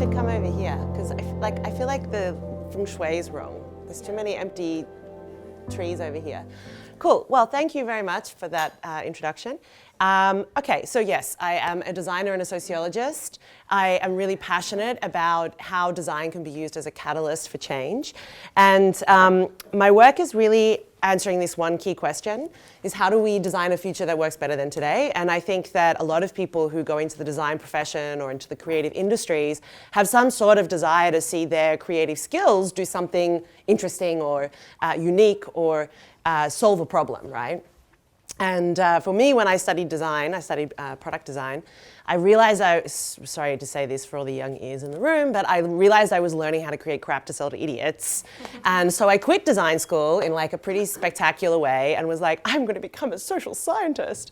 should come over here because I feel like the feng shui is wrong. There's too many empty trees over here. Cool. Well, thank you very much for that introduction. Okay, so yes, I am a designer and a sociologist. I am really passionate about how design can be used as a catalyst for change. And my work is really answering this one key question, is how do we design a future that works better than today? And I think that a lot of people who go into the design profession or into the creative industries have some sort of desire to see their creative skills do something interesting or unique or solve a problem, right? And for me, when I studied design, I studied product design, I realized sorry to say this for all the young ears in the room, but I realized I was learning how to create crap to sell to idiots. And so I quit design school in like a pretty spectacular way and was like, I'm going to become a social scientist.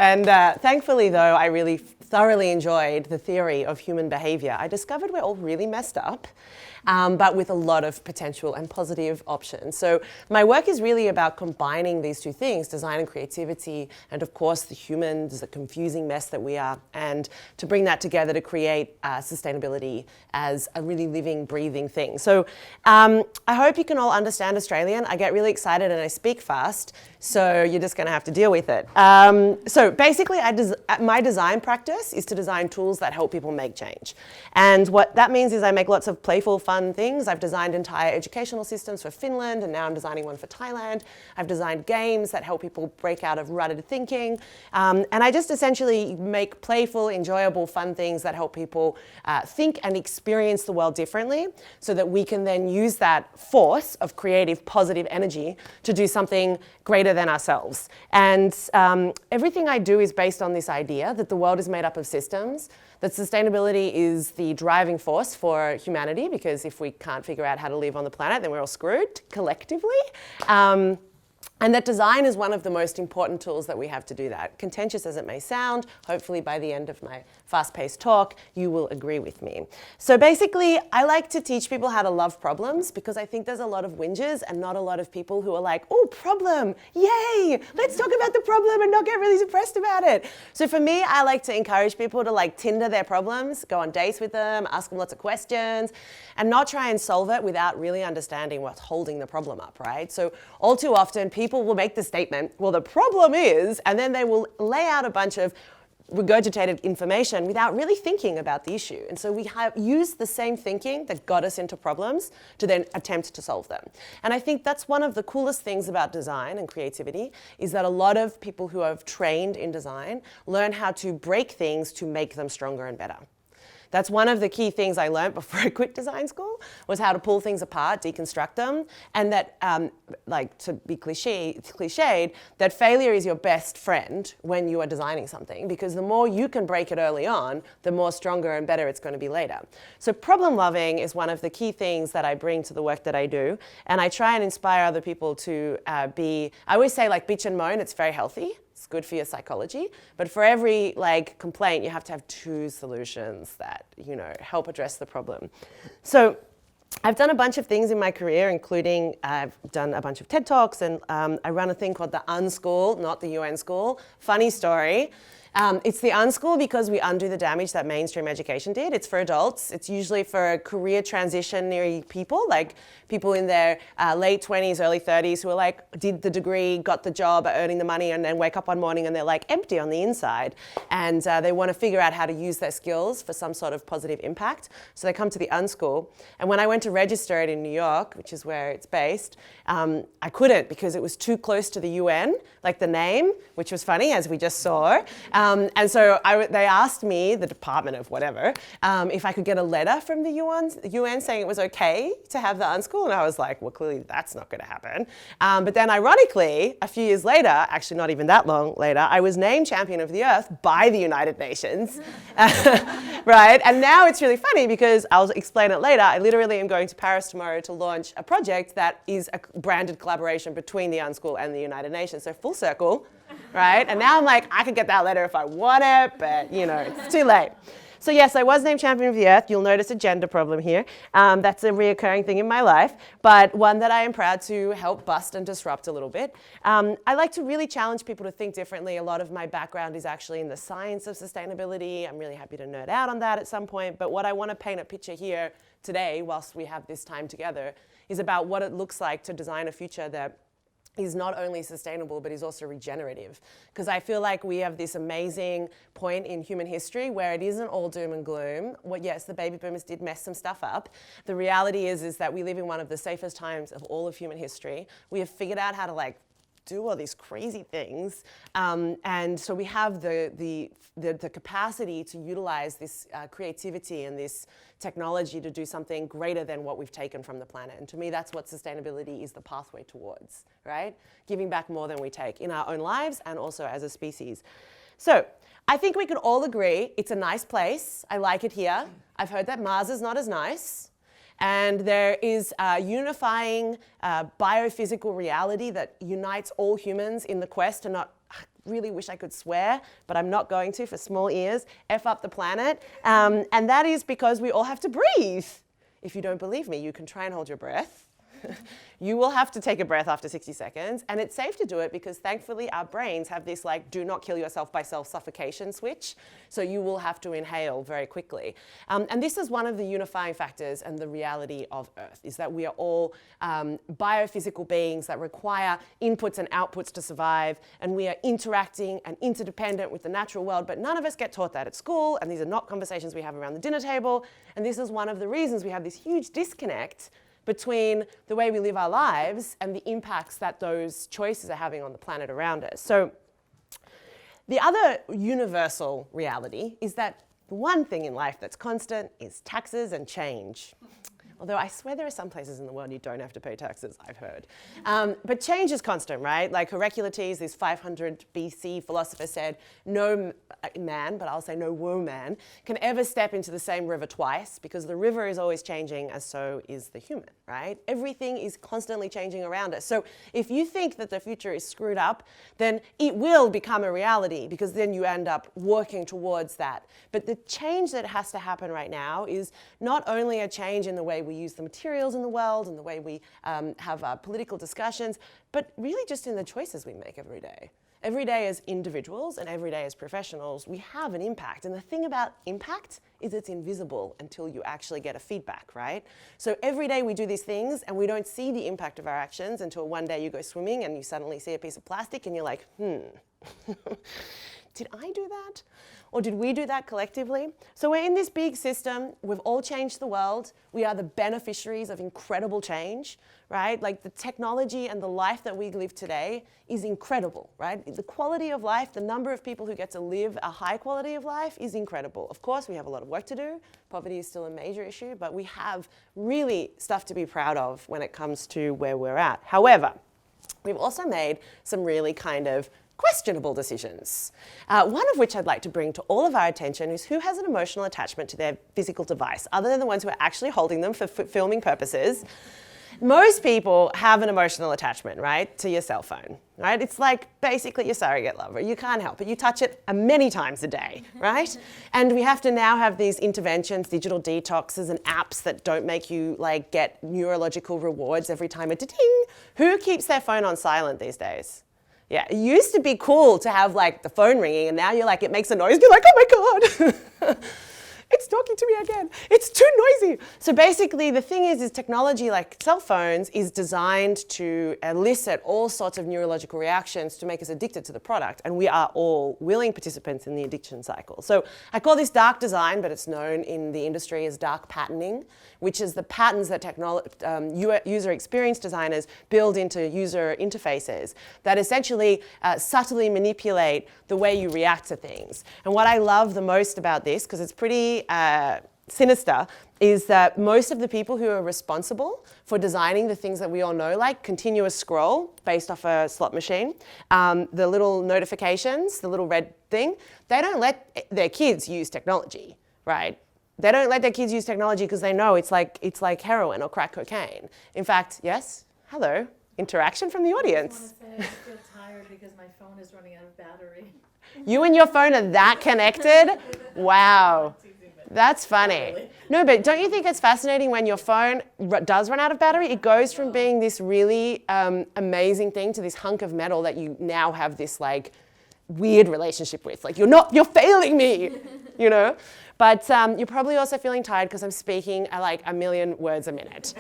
And thankfully, though, I really thoroughly enjoyed the theory of human behavior. I discovered we're all really messed up, but with a lot of potential and positive options. So my work is really about combining these two things, design and creativity, and of course the humans, the confusing mess that we are, and to bring that together to create sustainability as a really living, breathing thing. So I hope you can all understand Australian. I get really excited and I speak fast, so you're just going to have to deal with it. So basically, my design practice is to design tools that help people make change. And what that means is I make lots of playful, fun things. I've designed entire educational systems for Finland, and now I'm designing one for Thailand. I've designed games that help people break out of rutted thinking. And I just essentially make playful, enjoyable, fun things that help people think and experience the world differently so that we can then use that force of creative, positive energy to do something greater than ourselves. And everything I do is based on this idea that the world is made up of systems, that sustainability is the driving force for humanity, because if we can't figure out how to live on the planet, then we're all screwed collectively. And that design is one of the most important tools that we have to do that. Contentious as it may sound, hopefully by the end of my fast-paced talk, you will agree with me. So basically, I like to teach people how to love problems because I think there's a lot of whingers and not a lot of people who are like, oh, problem, yay, let's talk about the problem and not get really depressed about it. So for me, I like to encourage people to like Tinder their problems, go on dates with them, ask them lots of questions, and not try and solve it without really understanding what's holding the problem up, right? So all too often, people will make the statement, well, the problem is, and then they will lay out a bunch of regurgitated information without really thinking about the issue. And so we have used the same thinking that got us into problems to then attempt to solve them. And I think that's one of the coolest things about design and creativity is that a lot of people who have trained in design learn how to break things to make them stronger and better. That's one of the key things I learned before I quit design school, was how to pull things apart, deconstruct them, and that, like to be cliched, that failure is your best friend when you are designing something, because the more you can break it early on, the more stronger and better it's going to be later. So problem loving is one of the key things that I bring to the work that I do, and I try and inspire other people to I always say like bitch and moan, it's very healthy. It's good for your psychology, but for every like complaint, you have to have two solutions that, you know, help address the problem. So I've done a bunch of things in my career, including I've done a bunch of TED Talks, and I run a thing called the UnSchool, not the UnSchool. Funny story. It's the UnSchool because we undo the damage that mainstream education did. It's for adults. It's usually for career transitionary people, like people in their late 20s, early 30s who are like, did the degree, got the job, are earning the money, and then wake up one morning and they're like empty on the inside. And they want to figure out how to use their skills for some sort of positive impact. So they come to the UnSchool. And when I went to register it in New York, which is where it's based, I couldn't because it was too close to the UN, like the name, which was funny, as we just saw. And so they asked me, the department of whatever, if I could get a letter from the UN saying it was okay to have the UnSchool. And I was like, well, clearly that's not going to happen. But then ironically, a few years later, actually not even that long later, I was named Champion of the Earth by the United Nations. Right? And now it's really funny because I'll explain it later. I literally am going to Paris tomorrow to launch a project that is a branded collaboration between the UnSchool and the United Nations. So full circle. Right? And now I'm like, I could get that letter if I want it, but you know, it's too late. So yes, I was named Champion of the Earth. You'll notice a gender problem here. That's a reoccurring thing in my life, but one that I am proud to help bust and disrupt a little bit. I like to really challenge people to think differently. A lot of my background is actually in the science of sustainability. I'm really happy to nerd out on that at some point, but what I want to paint a picture here today, whilst we have this time together, is about what it looks like to design a future that is not only sustainable, but is also regenerative. Because I feel like we have this amazing point in human history where it isn't all doom and gloom. Well, yes, the baby boomers did mess some stuff up. The reality is that we live in one of the safest times of all of human history. We have figured out how to do all these crazy things. And so we have the capacity to utilize this creativity and this technology to do something greater than what we've taken from the planet. And to me, that's what sustainability is the pathway towards, right? Giving back more than we take in our own lives and also as a species. So I think we could all agree it's a nice place. I like it here. I've heard that Mars is not as nice. And there is a unifying biophysical reality that unites all humans in the quest to not, I really wish I could swear, but I'm not going to for small ears, F up the planet. And that is because we all have to breathe. If you don't believe me, you can try and hold your breath. You will have to take a breath after 60 seconds, and it's safe to do it because thankfully our brains have this do not kill yourself by self-suffocation switch, so you will have to inhale very quickly. And this is one of the unifying factors and the reality of Earth, is that we are all biophysical beings that require inputs and outputs to survive, and we are interacting and interdependent with the natural world, but none of us get taught that at school, and these are not conversations we have around the dinner table, and this is one of the reasons we have this huge disconnect between the way we live our lives and the impacts that those choices are having on the planet around us. So the other universal reality is that the one thing in life that's constant is taxes and change. Although I swear there are some places in the world you don't have to pay taxes, I've heard. But change is constant, right? Like Heraclitus, this 500 BC philosopher, said, no man, but I'll say no woman, can ever step into the same river twice because the river is always changing and so is the human, right? Everything is constantly changing around us. So if you think that the future is screwed up, then it will become a reality because then you end up working towards that. But the change that has to happen right now is not only a change in the way we use the materials in the world and the way we have political discussions, but really just in the choices we make every day. Every day as individuals and every day as professionals, we have an impact. And the thing about impact is it's invisible until you actually get a feedback, right? So every day we do these things and we don't see the impact of our actions until one day you go swimming and you suddenly see a piece of plastic and you're like, did I do that? Or did we do that collectively? So we're in this big system. We've all changed the world. We are the beneficiaries of incredible change, right? Like the technology and the life that we live today is incredible, right? The quality of life, the number of people who get to live a high quality of life is incredible. Of course, we have a lot of work to do. Poverty is still a major issue, but we have really stuff to be proud of when it comes to where we're at. However, we've also made some really kind of questionable decisions. One of which I'd like to bring to all of our attention is who has an emotional attachment to their physical device, other than the ones who are actually holding them for filming purposes. Most people have an emotional attachment, right, to your cell phone, right? It's like basically your surrogate lover. You can't help it. You touch it many times a day, right? And we have to now have these interventions, digital detoxes and apps that don't make you get neurological rewards every time a ding. Who keeps their phone on silent these days? Yeah, it used to be cool to have the phone ringing, and now you're it makes a noise. You're like, oh my God, it's talking to me again. It's too noisy. So basically the thing is technology like cell phones is designed to elicit all sorts of neurological reactions to make us addicted to the product. And we are all willing participants in the addiction cycle. So I call this dark design, but it's known in the industry as dark patterning, which is the patterns that user experience designers build into user interfaces that essentially subtly manipulate the way you react to things. And what I love the most about this, because it's pretty sinister, is that most of the people who are responsible for designing the things that we all know, like continuous scroll based off a slot machine, the little notifications, the little red thing, they don't let their kids use technology, right? They don't let their kids use technology because they know it's like heroin or crack cocaine. In fact, yes, hello, interaction from the audience. I just feel tired because my phone is running out of battery. You and your phone are that connected? Wow. That's funny. Really? No, but don't you think it's fascinating when your phone does run out of battery? It goes from being this really amazing thing to this hunk of metal that you now have this like weird relationship with. Like you're failing me, you know? But you're probably also feeling tired because I'm speaking at like 1 million words a minute.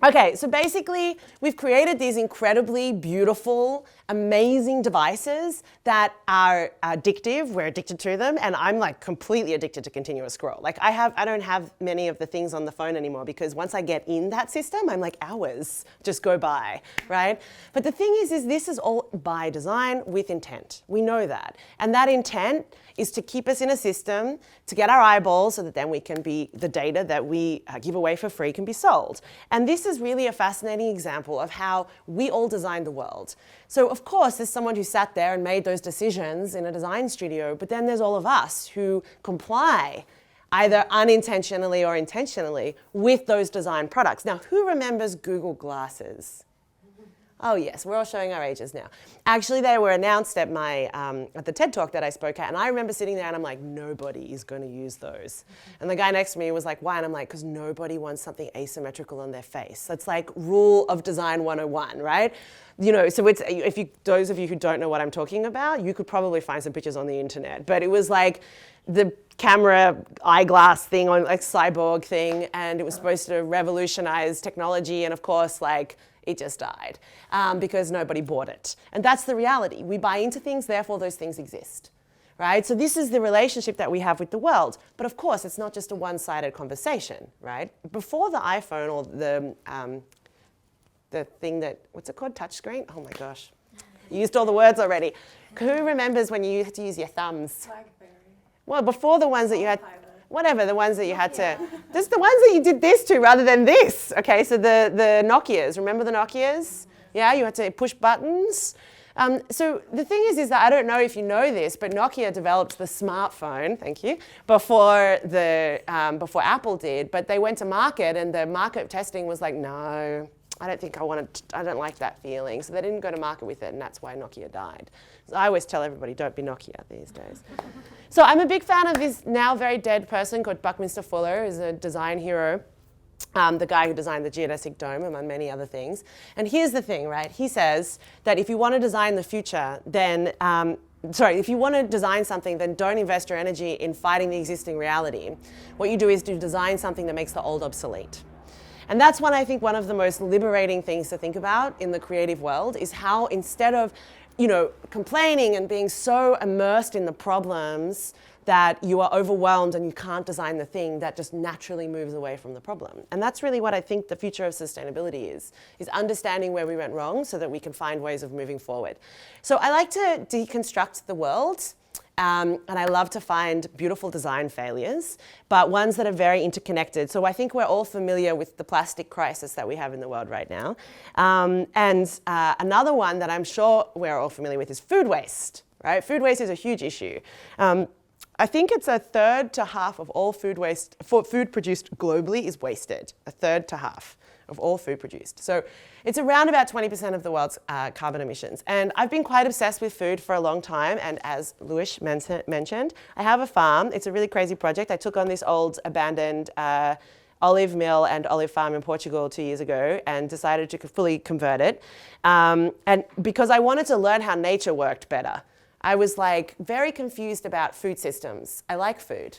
Okay, so basically we've created these incredibly beautiful, amazing devices that are addictive. We're addicted to them, and I'm like completely addicted to continuous scroll. Like I don't have many of the things on the phone anymore because once I get in that system, I'm like hours just go by, right? But the thing is this is all by design with intent. We know that. And that intent is to keep us in a system, to get our eyeballs so that then we can be, the data that we give away for free can be sold. And this is really a fascinating example of how we all design the world. So of course, there's someone who sat there and made those decisions in a design studio, but then there's all of us who comply either unintentionally or intentionally with those design products. Now, who remembers Google Glasses? Oh yes, we're all showing our ages now. Actually, they were announced at my at the TED Talk that I spoke at, and I remember sitting there and I'm like, nobody is going to use those. And the guy next to me was like, why? And I'm like, because nobody wants something asymmetrical on their face. That's like rule of design 101, right? You know, so it's those of you who don't know what I'm talking about, you could probably find some pictures on the internet. But it was like the camera eyeglass thing on like cyborg thing, and it was supposed to revolutionize technology, and of course, like, it just died because nobody bought it. And that's the reality. We buy into things, therefore those things exist, right? So this is the relationship that we have with the world. But of course, it's not just a one-sided conversation, right? Before the iPhone or the thing that, what's it called, touchscreen? Oh my gosh. You used all the words already. Who remembers when you had to use your thumbs? Blackberry. Well, before the ones that you had, whatever, the ones that you had to, there's the ones that you did this to rather than this. Okay, so the Nokias, remember the Nokias? Yeah, you had to push buttons. So the thing is that I don't know if you know this, but Nokia developed the smartphone, thank you, before Apple did, but they went to market and the market testing was like, no, I don't like that feeling. So they didn't go to market with it, and that's why Nokia died. So I always tell everybody, don't be Nokia these days. So I'm a big fan of this now very dead person called Buckminster Fuller, who's a design hero, the guy who designed the geodesic dome, among many other things. And here's the thing, right? He says that if you want to design the future, then if you want to design something, then don't invest your energy in fighting the existing reality. What you do is to design something that makes the old obsolete. And that's one of the most liberating things to think about in the creative world is how instead of, complaining and being so immersed in the problems that you are overwhelmed and you can't design the thing, that just naturally moves away from the problem. And that's really what I think the future of sustainability is understanding where we went wrong so that we can find ways of moving forward. So I like to deconstruct the world. And I love to find beautiful design failures, but ones that are very interconnected. So I think we're all familiar with the plastic crisis that we have in the world right now. Another one that I'm sure we're all familiar with is food waste, right? Food waste is a huge issue. I think it's a third to half of all food produced globally is wasted, a third to half of all food produced. So it's around about 20% of the world's carbon emissions. And I've been quite obsessed with food for a long time. And as Luis mentioned, I have a farm. It's a really crazy project. I took on this old abandoned olive mill and olive farm in Portugal 2 years ago and decided to fully convert it. And because I wanted to learn how nature worked better. I was like very confused about food systems. I like food.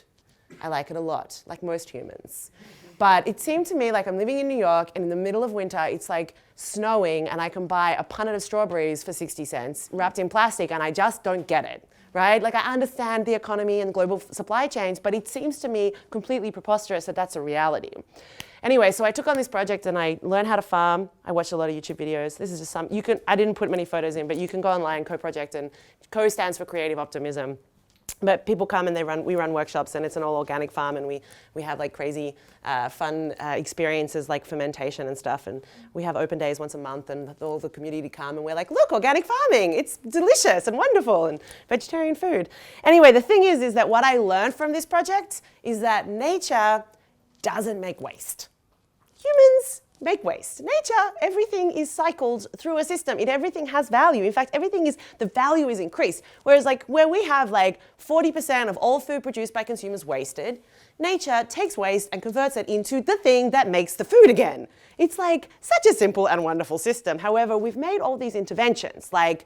I like it a lot, like most humans. But it seemed to me like I'm living in New York and in the middle of winter, it's like snowing and I can buy a punnet of strawberries for 60 cents wrapped in plastic and I just don't get it, right? Like I understand the economy and global supply chains, but it seems to me completely preposterous that that's a reality. Anyway, so I took on this project and I learned how to farm. I watched a lot of YouTube videos. This is just I didn't put many photos in, but you can go online, co-project, and co stands for creative optimism. But people come and we run workshops and it's an all organic farm and we have like crazy fun experiences like fermentation and stuff, and we have open days once a month and all the community come and we're like, look, organic farming, it's delicious and wonderful, and vegetarian food. Anyway, the thing is that what I learned from this project is that nature doesn't make waste. Humans make waste. Nature, everything is cycled through a system. Everything has value. In fact, the value is increased. Whereas like where we have like 40% of all food produced by consumers wasted, nature takes waste and converts it into the thing that makes the food again. It's like such a simple and wonderful system. However, we've made all these interventions like,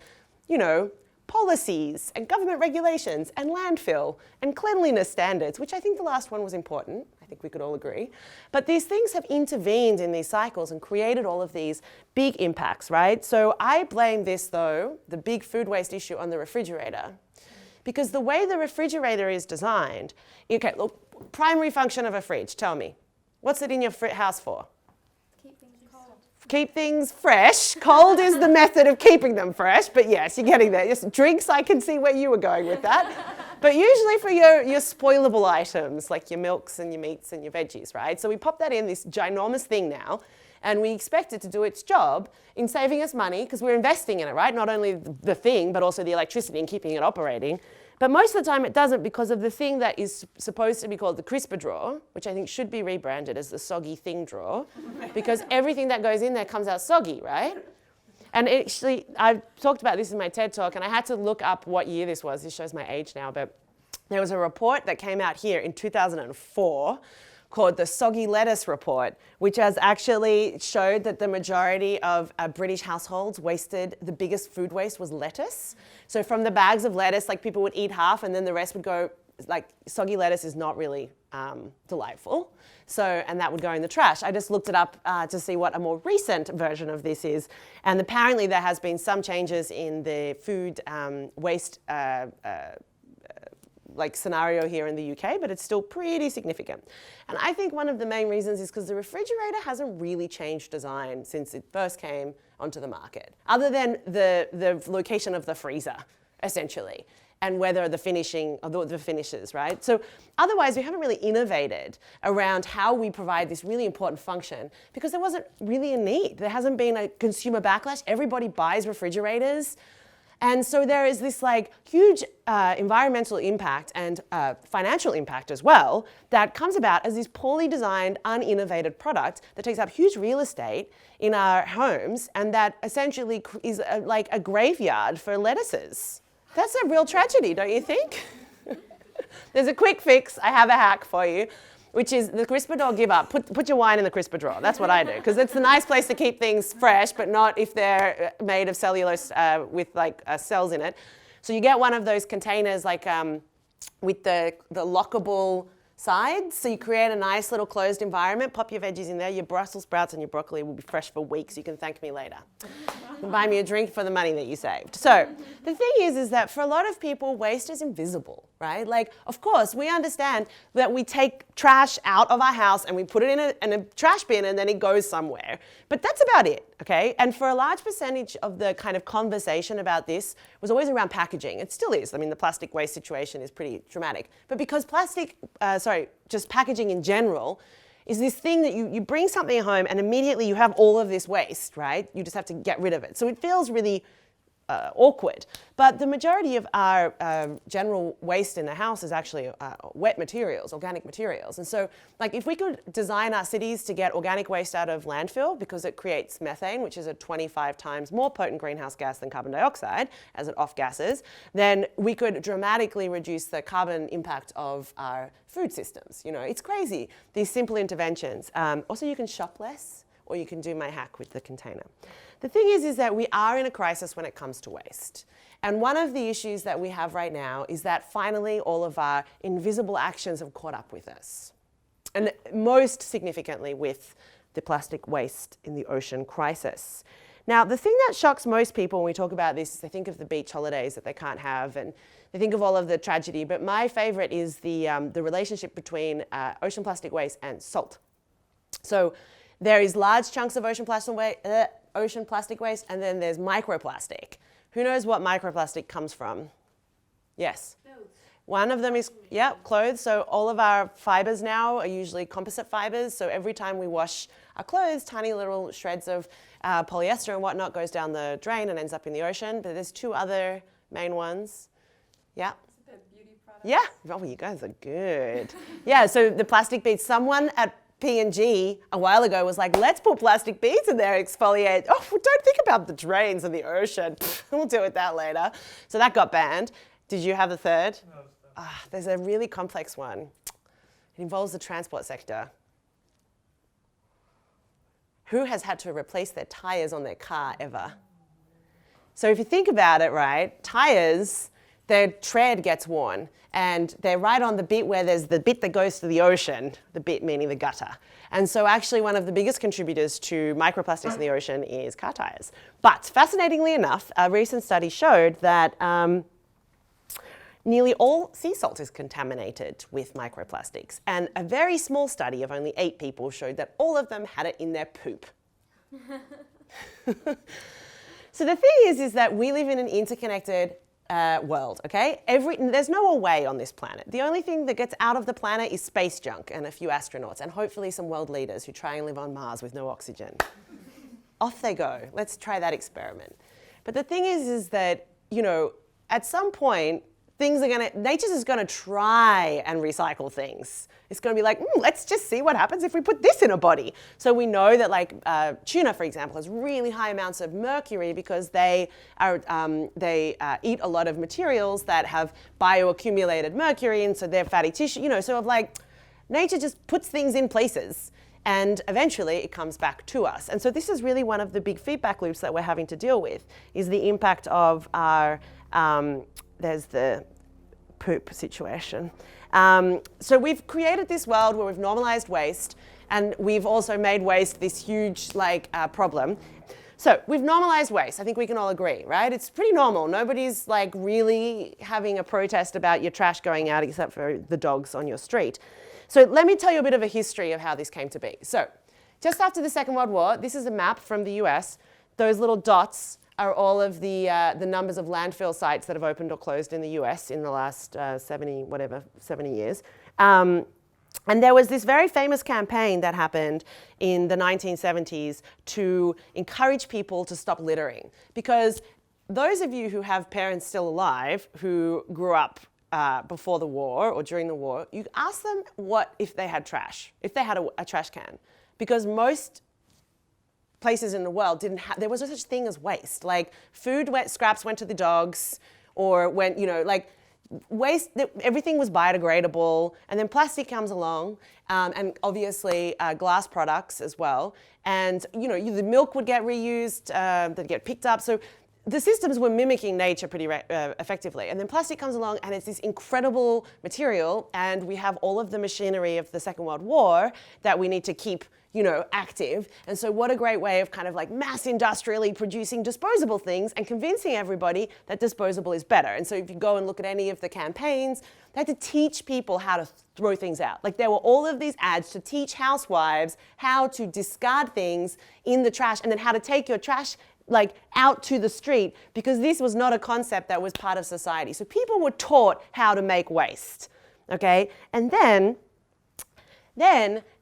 you know, policies and government regulations and landfill and cleanliness standards, which I think the last one was important. I think we could all agree. But these things have intervened in these cycles and created all of these big impacts, right? So I blame this, though, the big food waste issue, on the refrigerator. Because the way the refrigerator is designed, okay, look, primary function of a fridge, tell me. What's it in your house for? Keep things fresh. Cold is the method of keeping them fresh, but yes, you're getting there. Just drinks, I can see where you were going with that. But usually for your spoilable items, like your milks and your meats and your veggies, right? So we pop that in this ginormous thing now, and we expect it to do its job in saving us money, because we're investing in it, right? Not only the thing, but also the electricity and keeping it operating. But most of the time it doesn't, because of the thing that is supposed to be called the crisper drawer, which I think should be rebranded as the soggy thing drawer, because everything that goes in there comes out soggy, right? And actually, I've talked about this in my TED Talk, and I had to look up what year this was. This shows my age now, but there was a report that came out here in 2004 called the Soggy Lettuce Report, which has actually showed that the majority of British households wasted, the biggest food waste was lettuce. So from the bags of lettuce, like people would eat half and then the rest would go, like soggy lettuce is not really delightful. So, and that would go in the trash. I just looked it up to see what a more recent version of this is. And apparently there has been some changes in the food waste like scenario here in the UK, but it's still pretty significant. And I think one of the main reasons is because the refrigerator hasn't really changed design since it first came onto the market, other than the location of the freezer, essentially, and whether the finishing, or the finishes, right? So otherwise, we haven't really innovated around how we provide this really important function, because there wasn't really a need. There hasn't been a consumer backlash. Everybody buys refrigerators. And so there is this like huge environmental impact and financial impact as well that comes about as this poorly designed, uninnovated product that takes up huge real estate in our homes and that essentially is like a graveyard for lettuces. That's a real tragedy, don't you think? There's a quick fix. I have a hack for you, which is the crisper drawer give up. Put your wine in the crisper drawer. That's what I do, because it's a nice place to keep things fresh, but not if they're made of cellulose with like cells in it. So you get one of those containers like with the lockable sides. So you create a nice little closed environment, pop your veggies in there, your Brussels sprouts and your broccoli will be fresh for weeks. You can thank me later. You can buy me a drink for the money that you saved. So the thing is that for a lot of people, waste is invisible, right? Like, of course, we understand that we take trash out of our house and we put it in a trash bin and then it goes somewhere. But that's about it, okay? And for a large percentage of the kind of conversation about this was always around packaging. It still is. I mean, the plastic waste situation is pretty dramatic. But because just packaging in general is this thing that you bring something home and immediately you have all of this waste, right? You just have to get rid of it. So it feels really awkward. But the majority of our general waste in the house is actually wet materials, organic materials. And so like if we could design our cities to get organic waste out of landfill because it creates methane, which is a 25 times more potent greenhouse gas than carbon dioxide as it off-gasses, then we could dramatically reduce the carbon impact of our food systems. You know, it's crazy, these simple interventions. Also, you can shop less, or you can do my hack with the container. The thing is that we are in a crisis when it comes to waste. And one of the issues that we have right now is that finally all of our invisible actions have caught up with us. And most significantly with the plastic waste in the ocean crisis. Now, the thing that shocks most people when we talk about this is they think of the beach holidays that they can't have and they think of all of the tragedy, but my favorite is the relationship between ocean plastic waste and salt. So there is large chunks of ocean plastic waste, and then there's microplastic. Who knows what microplastic comes from? Yes? Clothes. One of them is, yeah, clothes. So all of our fibers now are usually composite fibers. So every time we wash our clothes, tiny little shreds of polyester and whatnot goes down the drain and ends up in the ocean. But there's two other main ones. Yeah? Is it beauty products? Yeah. Oh, you guys are good. Yeah, so the plastic beads. Someone at P&G a while ago was like, let's put plastic beads in there, exfoliate. Oh, don't think about the drains of the ocean. We'll deal with that later. So that got banned. Did you have the third? No. There's a really complex one. It involves the transport sector. Who has had to replace their tires on their car ever? So if you think about it, right, tires, their tread gets worn, and they're right on the bit where there's the bit that goes to the ocean, the bit meaning the gutter. And so actually one of the biggest contributors to microplastics in the ocean is car tires. But fascinatingly enough, a recent study showed that nearly all sea salt is contaminated with microplastics. And a very small study of only 8 people showed that all of them had it in their poop. So the thing is that we live in an interconnected world, okay? There's no away on this planet. The only thing that gets out of the planet is space junk and a few astronauts and hopefully some world leaders who try and live on Mars with no oxygen. Off they go. Let's try that experiment. But the thing is that, you know, at some point, nature's just gonna try and recycle things. It's gonna be like, let's just see what happens if we put this in a body. So we know that like tuna, for example, has really high amounts of mercury because they eat a lot of materials that have bioaccumulated mercury, and so they're fatty tissue, you know, sort of like nature just puts things in places and eventually it comes back to us. And so this is really one of the big feedback loops that we're having to deal with, is the impact of our there's the poop situation. So we've created this world where we've normalized waste, and we've also made waste this huge problem. So we've normalized waste. I think we can all agree, right? It's pretty normal. Nobody's like really having a protest about your trash going out except for the dogs on your street. So let me tell you a bit of a history of how this came to be. So just after the Second World War, this is a map from the US. Those little dots are all of the numbers of landfill sites that have opened or closed in the US in the last 70 years. And there was this very famous campaign that happened in the 1970s to encourage people to stop littering. Because those of you who have parents still alive who grew up before the war or during the war, you ask them what if they had trash, if they had a trash can. Because most places in the world there was no such thing as waste. Like food scraps went to the dogs, or went, you know, like waste, everything was biodegradable, and then plastic comes along, and obviously glass products as well. And you know, the milk would get reused, they'd get picked up. So the systems were mimicking nature pretty effectively. And then plastic comes along and it's this incredible material, and we have all of the machinery of the Second World War that we need to keep, you know, active. And so what a great way of kind of like mass industrially producing disposable things and convincing everybody that disposable is better. And so if you go and look at any of the campaigns, they had to teach people how to throw things out. Like there were all of these ads to teach housewives how to discard things in the trash, and then how to take your trash like out to the street, because this was not a concept that was part of society. So people were taught how to make waste, okay? And then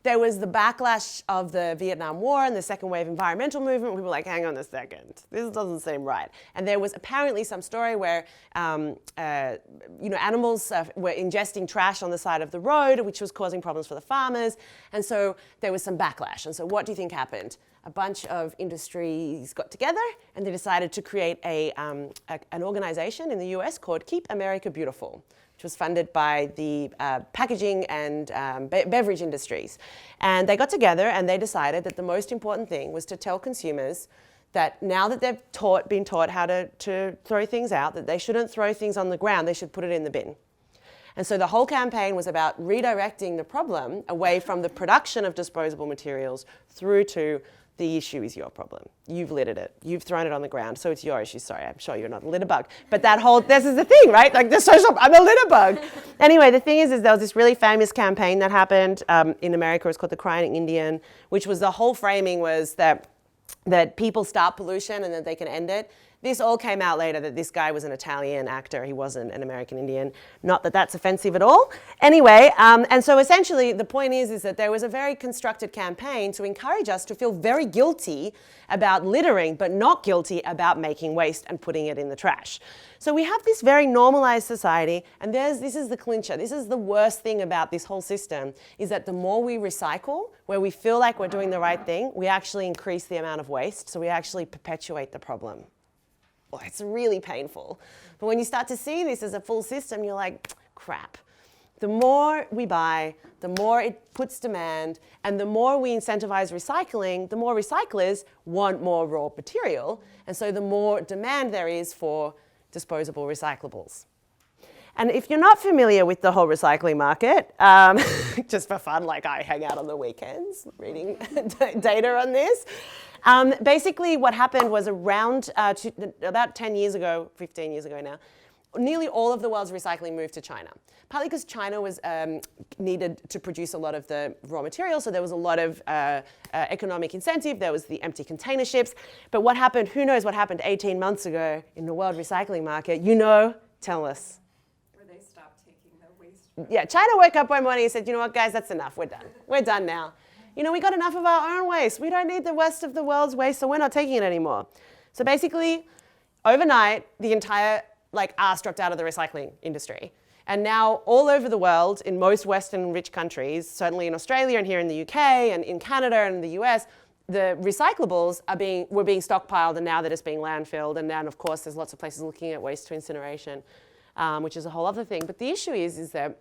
there was the backlash of the Vietnam War and the second wave environmental movement. People were like, hang on a second, this doesn't seem right. And there was apparently some story where you know, animals were ingesting trash on the side of the road, which was causing problems for the farmers. And so there was some backlash. And so what do you think happened? A bunch of industries got together and they decided to create an organization in the US called Keep America Beautiful, which was funded by the packaging and beverage industries. And they got together and they decided that the most important thing was to tell consumers that now that they've been taught how to throw things out, that they shouldn't throw things on the ground, they should put it in the bin. And so the whole campaign was about redirecting the problem away from the production of disposable materials through to the issue is your problem. You've littered it. You've thrown it on the ground, so it's your issue. Sorry, I'm sure you're not a litter bug. But this is the thing, right? Like the social, I'm a litter bug. Anyway, the thing is there was this really famous campaign that happened in America. It was called the Crying Indian, which was the whole framing was that people start pollution and that they can end it. This all came out later that this guy was an Italian actor. He wasn't an American Indian. Not that that's offensive at all. Anyway, and so essentially the point is that there was a very constructed campaign to encourage us to feel very guilty about littering, but not guilty about making waste and putting it in the trash. So we have this very normalized society, and this is the clincher. This is the worst thing about this whole system, is that the more we recycle, where we feel like we're doing the right thing, we actually increase the amount of waste, so we actually perpetuate the problem. Well, it's really painful. But when you start to see this as a full system, you're like, crap. The more we buy, the more it puts demand, and the more we incentivize recycling, the more recyclers want more raw material, and so the more demand there is for disposable recyclables. And if you're not familiar with the whole recycling market, just for fun, like I hang out on the weekends reading data on this, basically what happened was around about 10 years ago, 15 years ago now, nearly all of the world's recycling moved to China. Partly because China was needed to produce a lot of the raw materials, so there was a lot of economic incentive. There was the empty container ships. But what happened, who knows what happened 18 months ago in the world recycling market? You know, tell us. Where they stopped taking the waste. Yeah, China woke up one morning and said, you know what, guys, that's enough. We're done. We're done now. You know, we got enough of our own waste. We don't need the rest of the world's waste, so we're not taking it anymore. So basically, overnight, the entire arse dropped out of the recycling industry. And now all over the world, in most Western rich countries, certainly in Australia and here in the UK and in Canada and the US, the recyclables were being stockpiled, and now they're just being landfilled. And then, of course, there's lots of places looking at waste to incineration, which is a whole other thing. But the issue is that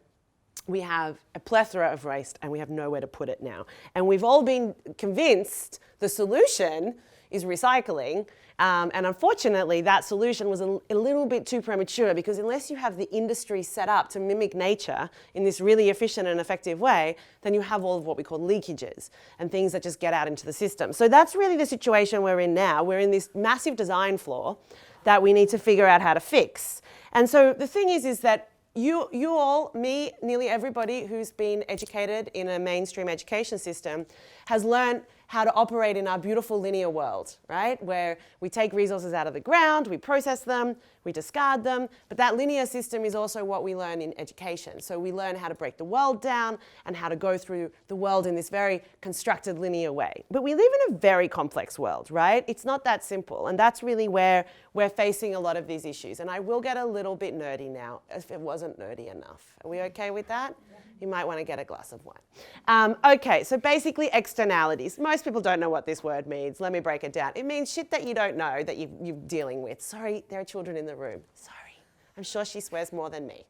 we have a plethora of waste and we have nowhere to put it now. And we've all been convinced the solution is recycling. And unfortunately, that solution was a little bit too premature, because unless you have the industry set up to mimic nature in this really efficient and effective way, then you have all of what we call leakages and things that just get out into the system. So that's really the situation we're in now. We're in this massive design flaw that we need to figure out how to fix. And so the thing is that you all, me, nearly everybody who's been educated in a mainstream education system has learned how to operate in our beautiful linear world, right? Where we take resources out of the ground, we process them, we discard them, but that linear system is also what we learn in education. So we learn how to break the world down and how to go through the world in this very constructed linear way. But we live in a very complex world, right? It's not that simple, and that's really where we're facing a lot of these issues. And I will get a little bit nerdy now, if it wasn't nerdy enough. Are we okay with that? You might want to get a glass of wine. Okay, so basically externalities. Most people don't know what this word means. Let me break it down. It means shit that you don't know that you're dealing with. Sorry, there are children in the room. Sorry. I'm sure she swears more than me.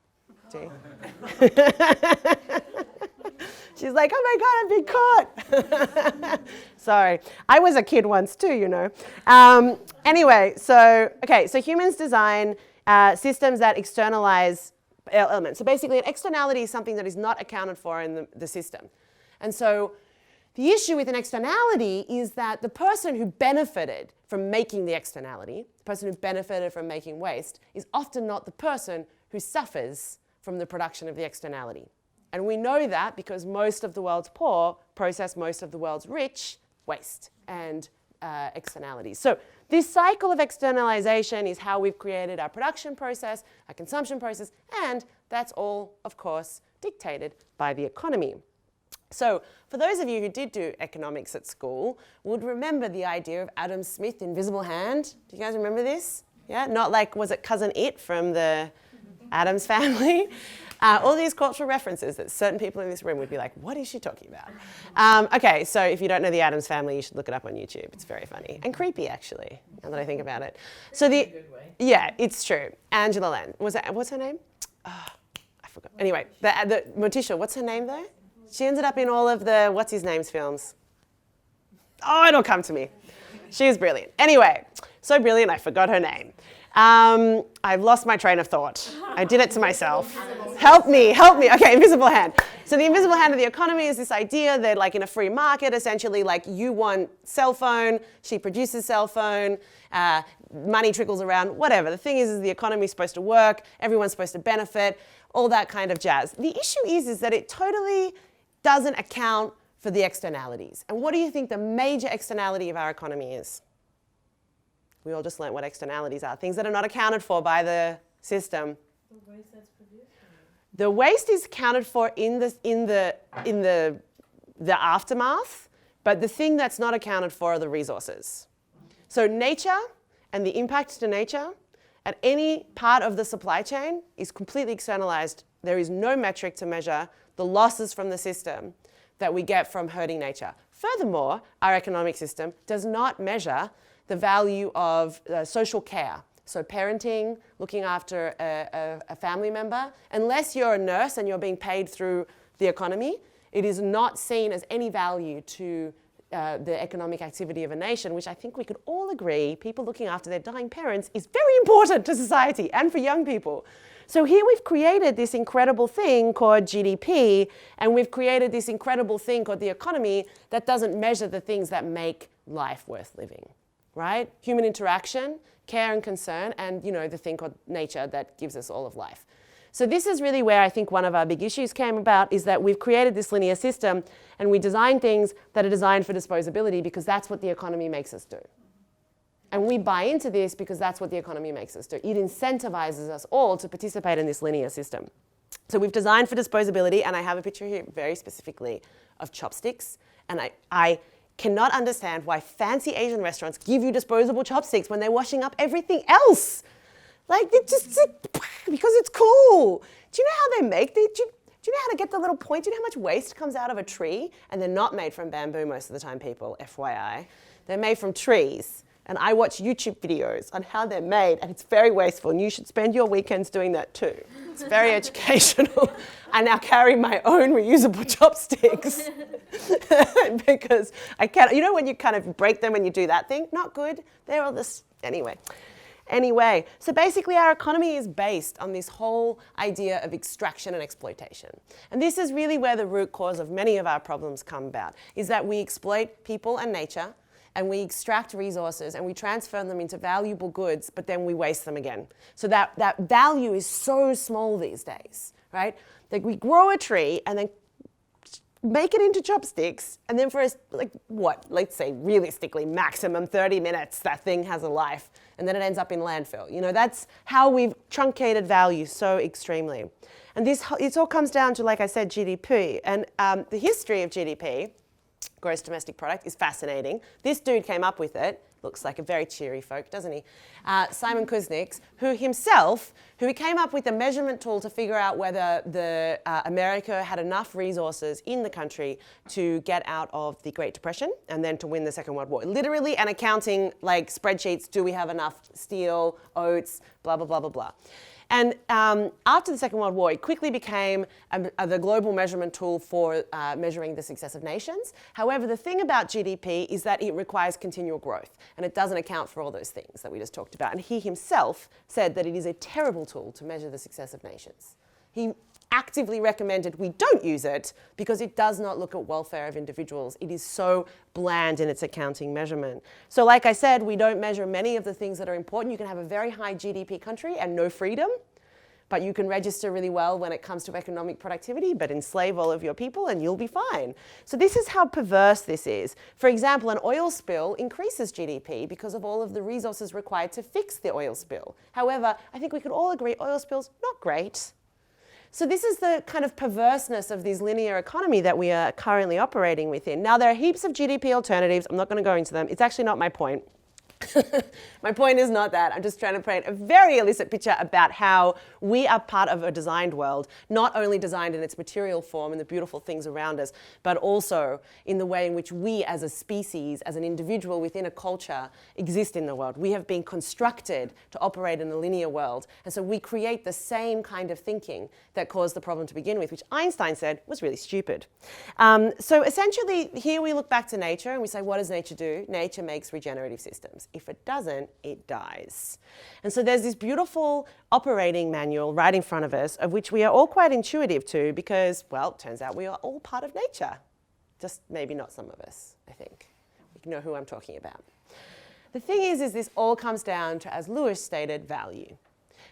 Do you? She's like, oh my God, I've been caught. Sorry. I was a kid once too, you know. Anyway, so humans design systems that externalize elements. So basically an externality is something that is not accounted for in the system. And so the issue with an externality is that the person who benefited from making the externality, the person who benefited from making waste, is often not the person who suffers from the production of the externality. And we know that because most of the world's poor process most of the world's rich waste and externalities. So this cycle of externalization is how we've created our production process, our consumption process, and that's all, of course, dictated by the economy. So for those of you who did do economics at school, would remember the idea of Adam Smith's invisible hand. Do you guys remember this? Yeah, not like, was it Cousin It from the Addams Family? All these cultural references that certain people in this room would be like, what is she talking about? Okay, so if you don't know the Addams Family, you should look it up on YouTube. It's very funny and creepy, actually, now that I think about it. So yeah, it's true. Angela Land. What's her name? Oh, I forgot. Anyway, the Morticia, what's her name though? She ended up in all of the what's-his-name's films. Oh, it'll come to me. She was brilliant. Anyway, so brilliant I forgot her name. I've lost my train of thought. I did it to myself. Help me. Okay, invisible hand. So the invisible hand of the economy is this idea that like in a free market, essentially like you want cell phone, she produces cell phone, money trickles around, whatever. The thing is the economy is supposed to work, everyone's supposed to benefit, all that kind of jazz. The issue is that it totally doesn't account for the externalities. And what do you think the major externality of our economy is? We all just learnt what externalities are, things that are not accounted for by the system. The waste that's produced from it. The waste is accounted for in the aftermath, but the thing that's not accounted for are the resources. So nature and the impact to nature at any part of the supply chain is completely externalized. There is no metric to measure the losses from the system that we get from hurting nature. Furthermore, our economic system does not measure the value of social care. So parenting, looking after a family member, unless you're a nurse and you're being paid through the economy, it is not seen as any value to the economic activity of a nation, which I think we could all agree, people looking after their dying parents is very important to society and for young people. So here we've created this incredible thing called GDP, and we've created this incredible thing called the economy that doesn't measure the things that make life worth living, right? Human interaction, care and concern, and the thing called nature that gives us all of life. So this is really where I think one of our big issues came about, is that we've created this linear system and we design things that are designed for disposability because that's what the economy makes us do. And we buy into this because that's what the economy makes us do. It incentivizes us all to participate in this linear system. So we've designed for disposability, and I have a picture here very specifically of chopsticks. And I cannot understand why fancy Asian restaurants give you disposable chopsticks when they're washing up everything else. Like, because it's cool. Do you know how they make these? Do you know how to get the little point? Do you know how much waste comes out of a tree? And they're not made from bamboo most of the time, people, FYI. They're made from trees. And I watch YouTube videos on how they're made, and it's very wasteful, and you should spend your weekends doing that too. It's very educational. I now carry my own reusable chopsticks because I can't, when you kind of break them and you do that thing? Not good. They're all this, anyway, so basically our economy is based on this whole idea of extraction and exploitation. And this is really where the root cause of many of our problems come about, is that we exploit people and nature, and we extract resources and we transfer them into valuable goods, but then we waste them again. So that value is so small these days, right? Like we grow a tree and then make it into chopsticks, and then for let's say realistically, maximum 30 minutes, that thing has a life, and then it ends up in landfill. That's how we've truncated value so extremely. And it all comes down to, like I said, GDP. And the history of GDP, gross domestic product, is fascinating. This dude came up with it. Looks like a very cheery folk, doesn't he? Simon Kuznets, who came up with a measurement tool to figure out whether America had enough resources in the country to get out of the Great Depression and then to win the Second World War. Literally an accounting, like spreadsheets, do we have enough steel, oats, blah, blah, blah, blah, blah. And after the Second World War, it quickly became the global measurement tool for measuring the success of nations. However, the thing about GDP is that it requires continual growth, and it doesn't account for all those things that we just talked about. And he himself said that it is a terrible tool to measure the success of nations. He actively recommended we don't use it because it does not look at welfare of individuals. It is so bland in its accounting measurement. So like I said, we don't measure many of the things that are important. You can have a very high GDP country and no freedom, but you can register really well when it comes to economic productivity, but enslave all of your people and you'll be fine. So this is how perverse this is. For example, an oil spill increases GDP because of all of the resources required to fix the oil spill. However, I think we could all agree oil spills, not great. So this is the kind of perverseness of this linear economy that we are currently operating within. Now, there are heaps of GDP alternatives. I'm not going to go into them. It's actually not my point. My point is not that. I'm just trying to paint a very illicit picture about how we are part of a designed world, not only designed in its material form and the beautiful things around us, but also in the way in which we as a species, as an individual within a culture, exist in the world. We have been constructed to operate in a linear world. And so we create the same kind of thinking that caused the problem to begin with, which Einstein said was really stupid. So essentially, here we look back to nature and we say, what does nature do? Nature makes regenerative systems. If it doesn't, it dies. And so there's this beautiful operating manual right in front of us, of which we are all quite intuitive to because, well, it turns out we are all part of nature. Just maybe not some of us, I think. You know who I'm talking about. The thing is this all comes down to, as Lewis stated, value.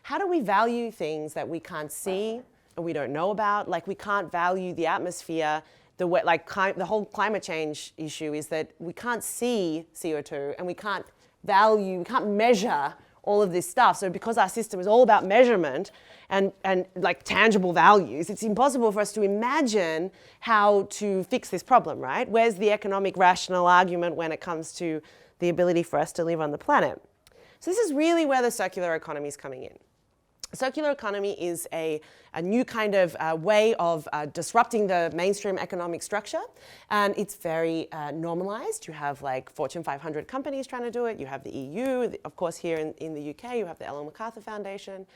How do we value things that we can't see and we don't know about? Like we can't value the atmosphere. The whole climate change issue is that we can't see CO2 and we can't value, we can't measure all of this stuff. So because our system is all about measurement and like tangible values, it's impossible for us to imagine how to fix this problem, right? Where's the economic rational argument when it comes to the ability for us to live on the planet? So this is really where the circular economy is coming in. Circular economy is a new kind of way of disrupting the mainstream economic structure, and it's very normalized. You have like Fortune 500 companies trying to do it. You have the EU, of course here in the UK, you have the Ellen MacArthur Foundation,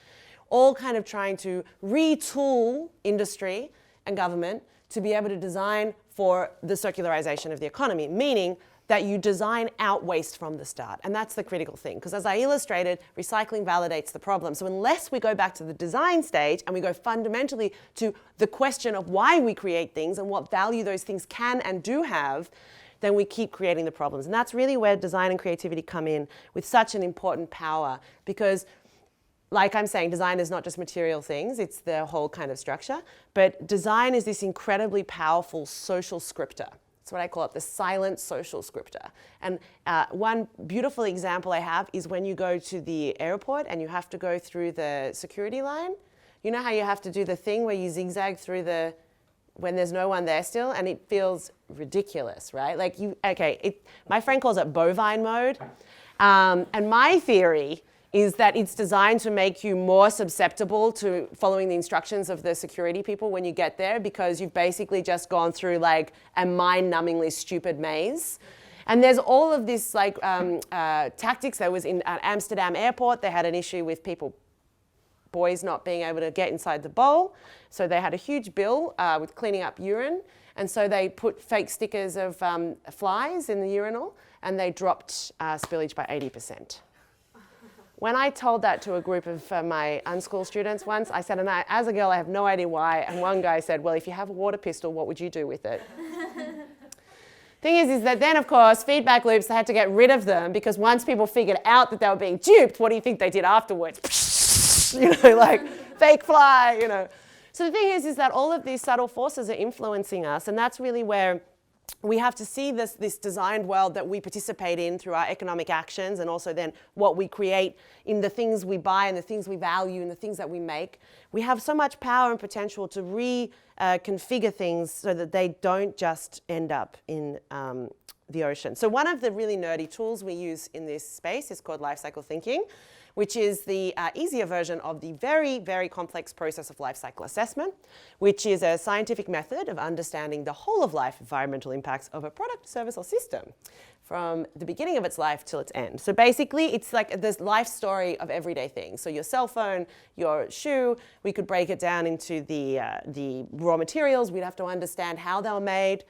all kind of trying to retool industry and government to be able to design for the circularization of the economy, meaning that you design out waste from the start. And that's the critical thing, because as I illustrated, recycling validates the problem. So unless we go back to the design stage and we go fundamentally to the question of why we create things and what value those things can and do have, then we keep creating the problems. And that's really where design and creativity come in with such an important power, because like I'm saying, design is not just material things, it's the whole kind of structure. But design is this incredibly powerful social scripter. That's what I call it, the silent social scripter. And one beautiful example I have is when you go to the airport and you have to go through the security line. You know how you have to do the thing where you zigzag through when there's no one there still, and it feels ridiculous, right? Like my friend calls it bovine mode. And my theory is that it's designed to make you more susceptible to following the instructions of the security people when you get there, because you've basically just gone through like a mind-numbingly stupid maze. And there's all of this like tactics. There was at Amsterdam airport, they had an issue with boys not being able to get inside the bowl. So they had a huge bill with cleaning up urine. And so they put fake stickers of flies in the urinal, and they dropped spillage by 80%. When I told that to a group of my UnSchool students once, I said, and as a girl, I have no idea why. And one guy said, well, if you have a water pistol, what would you do with it? Thing is that then, of course, feedback loops, they had to get rid of them, because once people figured out that they were being duped, what do you think they did afterwards? Like fake fly, So the thing is that all of these subtle forces are influencing us, and that's really where we have to see this designed world that we participate in through our economic actions, and also then what we create in the things we buy and the things we value and the things that we make. We have so much power and potential to reconfigure things so that they don't just end up in the ocean. So one of the really nerdy tools we use in this space is called life cycle thinking, which is the easier version of the very, very complex process of life cycle assessment, which is a scientific method of understanding the whole of life environmental impacts of a product, service, or system from the beginning of its life till its end. So basically, it's like this life story of everyday things. So your cell phone, your shoe, we could break it down into the raw materials. We'd have to understand how they were made,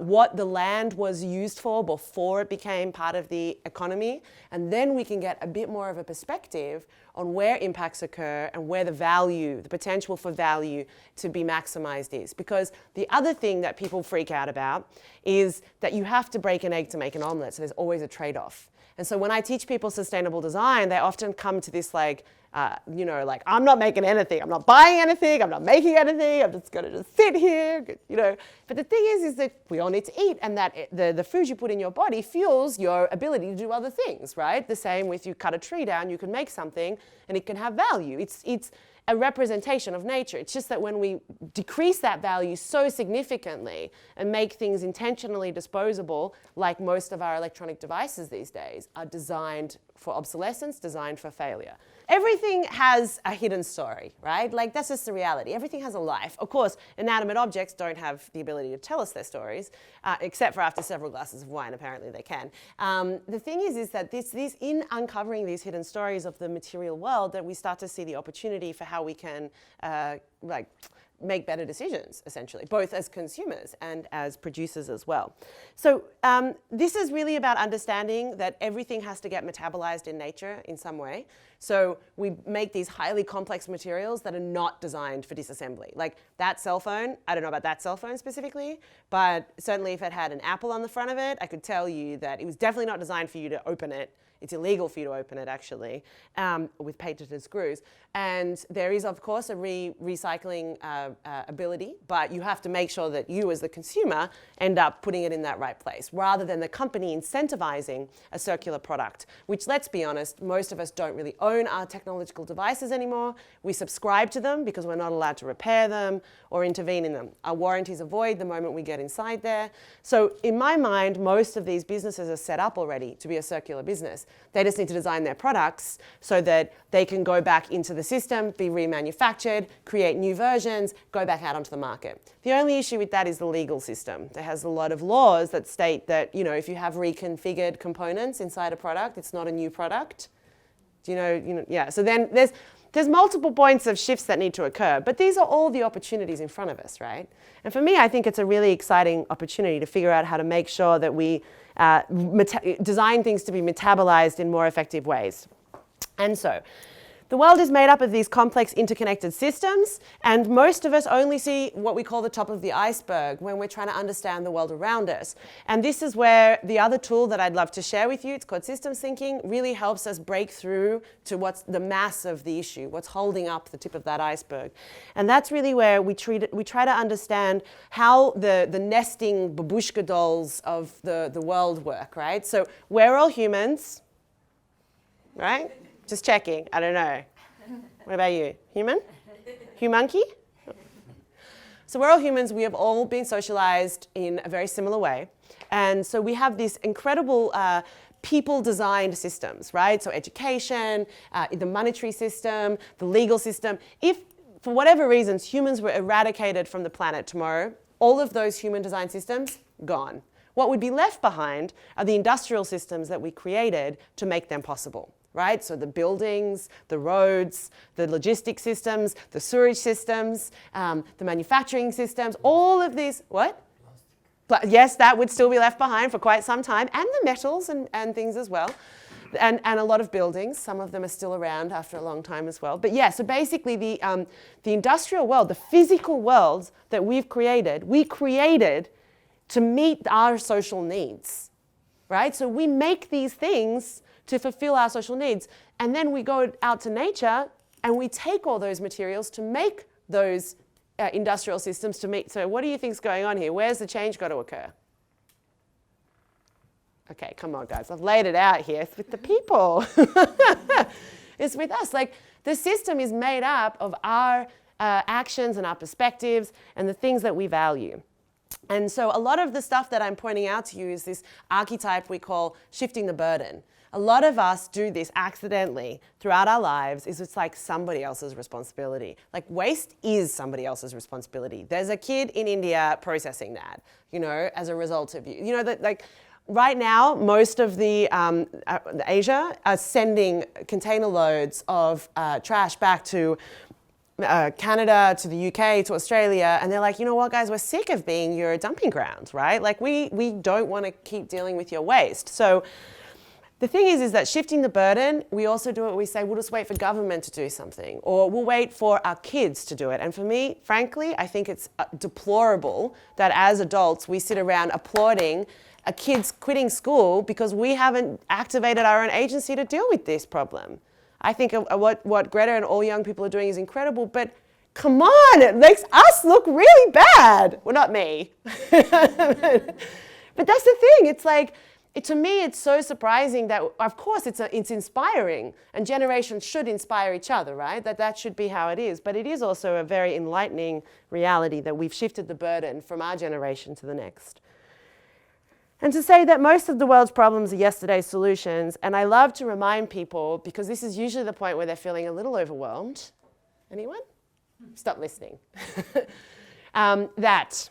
what the land was used for before it became part of the economy. And then we can get a bit more of a perspective on where impacts occur and where the potential for value to be maximized is. Because the other thing that people freak out about is that you have to break an egg to make an omelet, so there's always a trade-off. And so when I teach people sustainable design, they often come to this like, I'm not making anything, I'm not buying anything, I'm not making anything, I'm just gonna just sit here, But the thing is that we all need to eat, and that the food you put in your body fuels your ability to do other things, right? The same with you cut a tree down, you can make something and it can have value. It's a representation of nature. It's just that when we decrease that value so significantly and make things intentionally disposable, like most of our electronic devices these days are designed for obsolescence, designed for failure. Everything has a hidden story, right? Like that's just the reality. Everything has a life. Of course, inanimate objects don't have the ability to tell us their stories, except for after several glasses of wine, apparently they can. The thing is that in uncovering these hidden stories of the material world, that we start to see the opportunity for how we can make better decisions, essentially, both as consumers and as producers as well. So this is really about understanding that everything has to get metabolized in nature in some way. So we make these highly complex materials that are not designed for disassembly. Like that cell phone, I don't know about that cell phone specifically, but certainly if it had an apple on the front of it, I could tell you that it was definitely not designed for you to open it. It's illegal for you to open it, actually, with patented screws. And there is, of course, a recycling ability, but you have to make sure that you as the consumer end up putting it in that right place, rather than the company incentivizing a circular product, which, let's be honest, most of us don't really own our technological devices anymore. We subscribe to them because we're not allowed to repair them or intervene in them. Our warranties are void the moment we get inside there. So in my mind, most of these businesses are set up already to be a circular business. They just need to design their products so that they can go back into the system, be remanufactured, create new versions, go back out onto the market. The only issue with that is the legal system. There has a lot of laws that state that, you know, if you have reconfigured components inside a product, it's not a new product. Do you know, yeah. So then there's multiple points of shifts that need to occur, but these are all the opportunities in front of us, right? And for me, I think it's a really exciting opportunity to figure out how to make sure that we design things to be metabolized in more effective ways. And so, the world is made up of these complex interconnected systems, and most of us only see what we call the top of the iceberg when we're trying to understand the world around us. And this is where the other tool that I'd love to share with you, it's called systems thinking, really helps us break through to what's the mass of the issue, what's holding up the tip of that iceberg. And that's really where we try to understand how the nesting babushka dolls of the world work, right? So we're all humans, right? Just checking, I don't know. What about you? Human? Humanky? So we're all humans, we have all been socialized in a very similar way. And so we have these incredible people-designed systems, right? So education, the monetary system, the legal system. If, for whatever reasons, humans were eradicated from the planet tomorrow, all of those human-designed systems, gone. What would be left behind are the industrial systems that we created to make them possible. Right? So the buildings, the roads, the logistic systems, the sewage systems, the manufacturing systems, all of these, what? Yes, that would still be left behind for quite some time, and the metals and things as well. And a lot of buildings, some of them are still around after a long time as well. But yeah, so basically the industrial world, the physical world that we created to meet our social needs, right? So we make these things to fulfill our social needs. And then we go out to nature and we take all those materials to make those industrial systems to meet. So what do you think's going on here? Where's the change got to occur? Okay, come on guys, I've laid it out here. It's with the people. It's with us. Like, the system is made up of our actions and our perspectives and the things that we value. And so a lot of the stuff that I'm pointing out to you is this archetype we call shifting the burden. A lot of us do this accidentally throughout our lives. It's like somebody else's responsibility. Like, waste is somebody else's responsibility. There's a kid in India processing that, you know, as a result of you. You know, that, like, right now, most of the Asia are sending container loads of trash back to Canada, to the UK, to Australia, and they're like, you know what, guys, we're sick of being your dumping ground, right? Like, we don't want to keep dealing with your waste. So the thing is that shifting the burden, we also do it, we say, we'll just wait for government to do something, or we'll wait for our kids to do it. And for me, frankly, I think it's deplorable that as adults, we sit around applauding a kid's quitting school because we haven't activated our own agency to deal with this problem. I think what Greta and all young people are doing is incredible, but come on, it makes us look really bad. Well, not me. But that's the thing, it's like, to me, it's so surprising that, of course, it's inspiring, and generations should inspire each other, right? That should be how it is. But it is also a very enlightening reality that we've shifted the burden from our generation to the next. And to say that most of the world's problems are yesterday's solutions, and I love to remind people, because this is usually the point where they're feeling a little overwhelmed. Anyone? Stop listening. That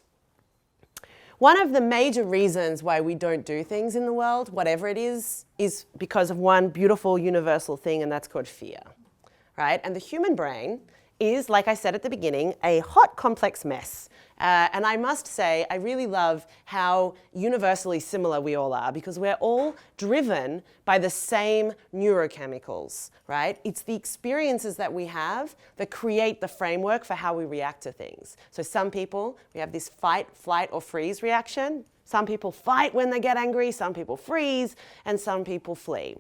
one of the major reasons why we don't do things in the world, whatever it is because of one beautiful universal thing, and that's called fear, right? And the human brain is, like I said at the beginning, a hot, complex mess. And I must say, I really love how universally similar we all are, because we're all driven by the same neurochemicals, right? It's the experiences that we have that create the framework for how we react to things. So some people, we have this fight, flight, or freeze reaction. Some people fight when they get angry, some people freeze, and some people flee.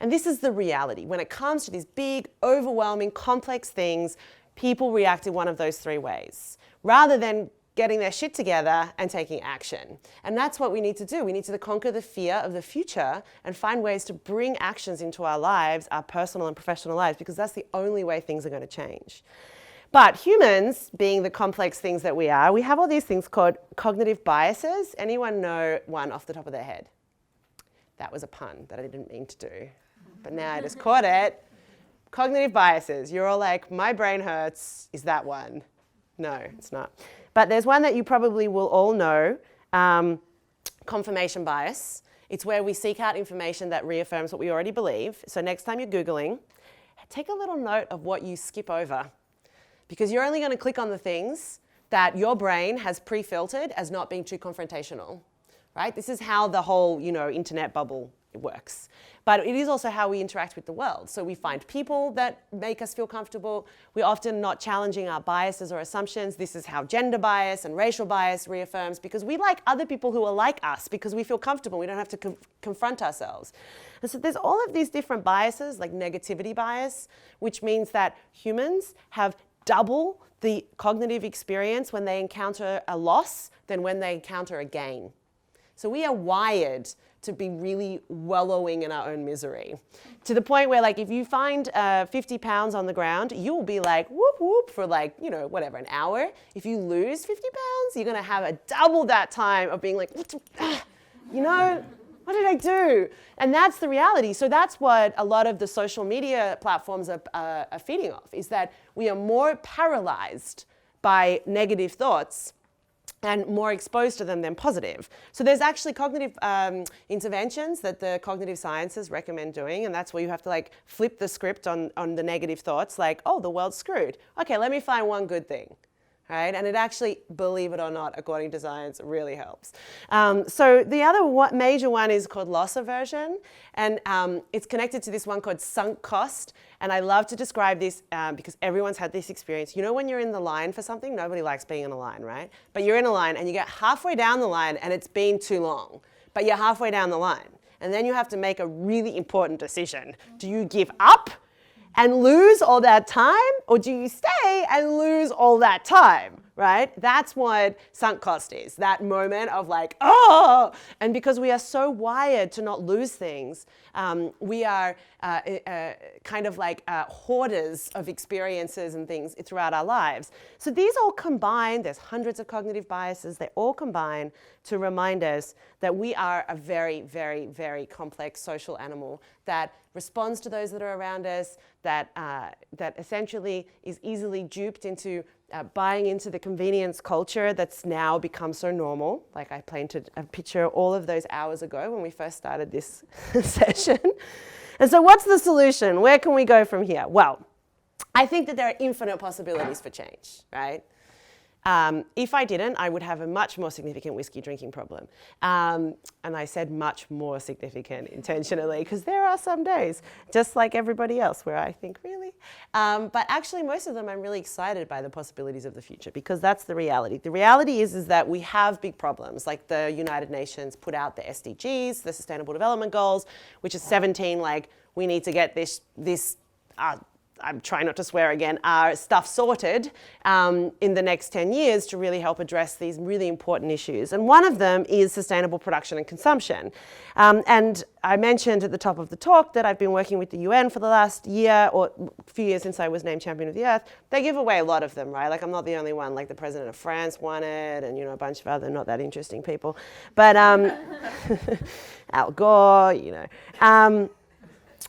And this is the reality. When it comes to these big, overwhelming, complex things, people react in one of those three ways, rather than getting their shit together and taking action. And that's what we need to do. We need to conquer the fear of the future and find ways to bring actions into our lives, our personal and professional lives, because that's the only way things are going to change. But humans, being the complex things that we are, we have all these things called cognitive biases. Anyone know one off the top of their head? That was a pun that I didn't mean to do, but now I just caught it. Cognitive biases. You're all like, my brain hurts. Is that one? No, it's not. But there's one that you probably will all know, confirmation bias. It's where we seek out information that reaffirms what we already believe. So next time you're Googling, take a little note of what you skip over, because you're only going to click on the things that your brain has pre-filtered as not being too confrontational, right? This is how the whole, internet bubble works. But it is also how we interact with the world. So we find people that make us feel comfortable. We're often not challenging our biases or assumptions. This is how gender bias and racial bias reaffirms, because we like other people who are like us because we feel comfortable. We don't have to confront ourselves. And so there's all of these different biases, like negativity bias, which means that humans have double the cognitive experience when they encounter a loss than when they encounter a gain. So we are wired to be really wallowing in our own misery, to the point where, like, if you find 50 pounds on the ground, you'll be like, whoop, whoop, for like, whatever, an hour. If you lose 50 pounds, you're gonna have a double that time of being like, what did I do? And that's the reality. So that's what a lot of the social media platforms are feeding off, is that we are more paralyzed by negative thoughts and more exposed to them than positive. So there's actually cognitive interventions that the cognitive sciences recommend doing, and that's where you have to like flip the script on the negative thoughts, like, oh, the world's screwed. Okay, let me find one good thing, right? And it actually, believe it or not, according to science, really helps. So the other major one is called loss aversion, and it's connected to this one called sunk cost. And I love to describe this because everyone's had this experience. You know, when you're in the line for something, nobody likes being in a line, right? But you're in a line and you get halfway down the line and it's been too long, but you're halfway down the line. And then you have to make a really important decision. Do you give up and lose all that time, or do you stay and lose all that time, right? That's what sunk cost is, that moment of like, oh! And because we are so wired to not lose things, we are kind of like hoarders of experiences and things throughout our lives. So these all combine, there's hundreds of cognitive biases, they all combine to remind us that we are a very, very, very complex social animal that responds to those that are around us, that essentially is easily duped into buying into the convenience culture that's now become so normal. Like I painted a picture all of those hours ago when we first started this session. And so what's the solution? Where can we go from here? Well, I think that there are infinite possibilities for change, right? If I didn't, I would have a much more significant whiskey drinking problem. And I said much more significant intentionally, because there are some days, just like everybody else, where I think, really? But actually, most of them, I'm really excited by the possibilities of the future, because that's the reality. The reality is that we have big problems, like the United Nations put out the SDGs, the Sustainable Development Goals, which is 17, like, we need to get this I'm trying not to swear again, stuff sorted in the next 10 years to really help address these really important issues. And one of them is sustainable production and consumption. And I mentioned at the top of the talk that I've been working with the UN for the last year, or a few years since I was named Champion of the Earth. They give away a lot of them, right? Like, I'm not the only one, like the President of France won it, and a bunch of other not that interesting people. But Al Gore,